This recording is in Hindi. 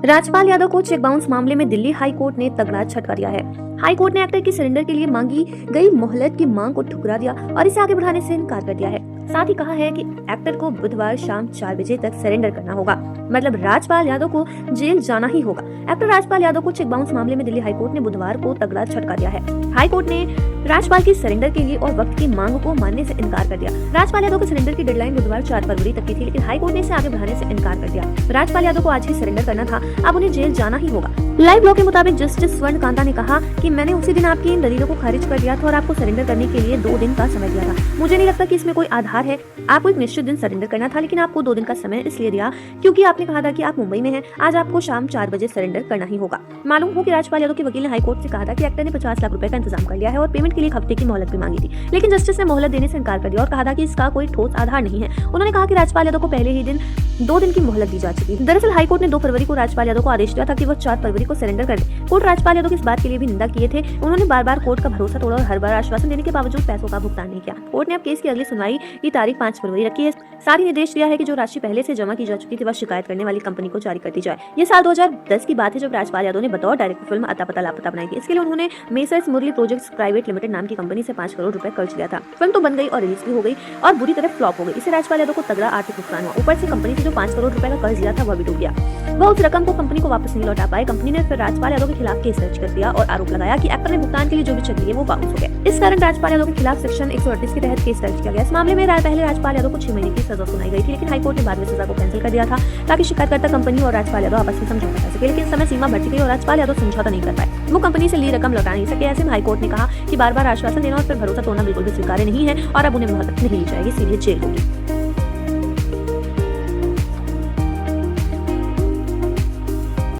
राजपाल यादव को चेक बाउंस मामले में दिल्ली हाई कोर्ट ने तगड़ा झटका दिया है। हाई कोर्ट ने एक्टर की सरेंडर के लिए मांगी गई मोहलत की मांग को ठुकरा दिया और इसे आगे बढ़ाने से इनकार कर दिया है। साथ ही कहा है कि एक्टर को बुधवार शाम 4 बजे तक सरेंडर करना होगा, मतलब राजपाल यादव को जेल जाना ही होगा। एक्टर राजपाल यादव को चेक बाउंस मामले में दिल्ली हाई कोर्ट ने बुधवार को तगड़ा झटका दिया है। हाई कोर्ट ने राजपाल की सरेंडर के लिए और वक्त की मांग को मानने से इनकार कर दिया। राजपाल यादव को सरेंडर की डेडलाइन बुधवार 4 फरवरी तक की थी, लेकिन हाई कोर्ट ने इसे आगे बढ़ाने से इनकार कर दिया। राजपाल यादव को आज ही सरेंडर करना था, अब उन्हें जेल जाना ही होगा। लाइव लॉ के मुताबिक जस्टिस स्वर्ण कांता ने कहा कि मैंने उसी दिन आपकी इन दलीलों को खारिज कर दिया था और आपको सरेंडर करने के लिए 2 दिन का समय दिया था। मुझे नहीं लगता कि इसमें कोई आधार है। आपको एक निश्चित दिन सरेंडर करना था, लेकिन आपको 2 दिन का समय इसलिए दिया क्योंकि आपने कहा था कि आप मुंबई में हैं। आज आपको शाम 4 बजे सरेंडर करना ही होगा। मालूम हो कि राजपाल यादव के वकील ने हाईकोर्ट से कहा था कि एक्टर ने 50 लाख रुपए का इंतजाम कर लिया है और पेमेंट के लिए 1 हफ्ते की मोहलत भी मांगी थी, लेकिन जस्टिस ने मोहलत देने से इनकार कर दिया और कहा था कि इसका कोई ठोस आधार नहीं है। उन्होंने कहा कि राजपाल यादव को पहले ही दिन 2 दिन की मोहलत दी जा चुकी। दरअसल हाईकोर्ट ने 2 फरवरी को राजपाल यादव को आदेश दिया था कि वह 4 फरवरी को सरेंडर कर दे। कोर्ट राजपाल यादव की इस बात के लिए भी निंदा किए थे। उन्होंने बार-बार कोर्ट का भरोसा तोड़ा और हर बार आश्वासन देने के बावजूद पैसों का भुगतान नहीं किया। कोर्ट ने अब केस की अगली सुनवाई की तारीख 5 फरवरी रखी है। साथ ही निर्देश दिया है कि जो राशि पहले से जमा की जा चुकी थी वह शिकायत करने वाली कंपनी को जारी कर दी जाए। ये साल 2010 की बात है जब राजपाल यादव ने बतौर डायरेक्टर फिल्म अता पता लापता बनाई थी। इसके लिए उन्होंने मेसर्स मुरली प्रोजेक्ट्स प्राइवेट लिमिटेड नाम की कंपनी से 5 करोड़ रुपए कर्ज लिया था। फिल्म तो बन गई और रिलीज भी हो गई और बुरी तरह फ्लॉप हो गई। इससे राजपाल यादव को तगड़ा आर्थिक नुकसान हुआ। ऊपर से कंपनी से जो 5 करोड़ रुपए का कर्ज लिया था वह भी डूब गया। वह उस रकम को कंपनी को वापस नहीं लौटा पाए। कंपनी ने फिर राजपाल यादव के खिलाफ केस दर्ज कर दिया और आरोप लगाया कि एक्टर ने भुगतान के लिए जो भी चेक दिए वो वापस हो गए। इस कारण राजपाल यादव के खिलाफ सेक्शन 138 के तहत केस दर्ज किया गया। इस मामले में पहले राजपाल यादव को 6 महीने की सजा सुनाई गई थी, लेकिन हाईकोर्ट ने बाद में सजा को कैंसिल कर दिया था ताकि शिकायतकर्ता कंपनी और राजपाल यादव आपस में समझौता कर सके। लेकिन समय सीमा बढ़ चुकी और राजपाल यादव समझौता नहीं कर पाए। वो कंपनी से ली रकम लौटा नहीं सके। ऐसे में हाईकोर्ट ने कहा कि बार-बार आश्वासन देना और फिर भरोसा तोड़ना बिल्कुल भी स्वीकार्य नहीं है और अब उन्हें मोहलत नहीं ली जाएगी, सीधे जेल होगी।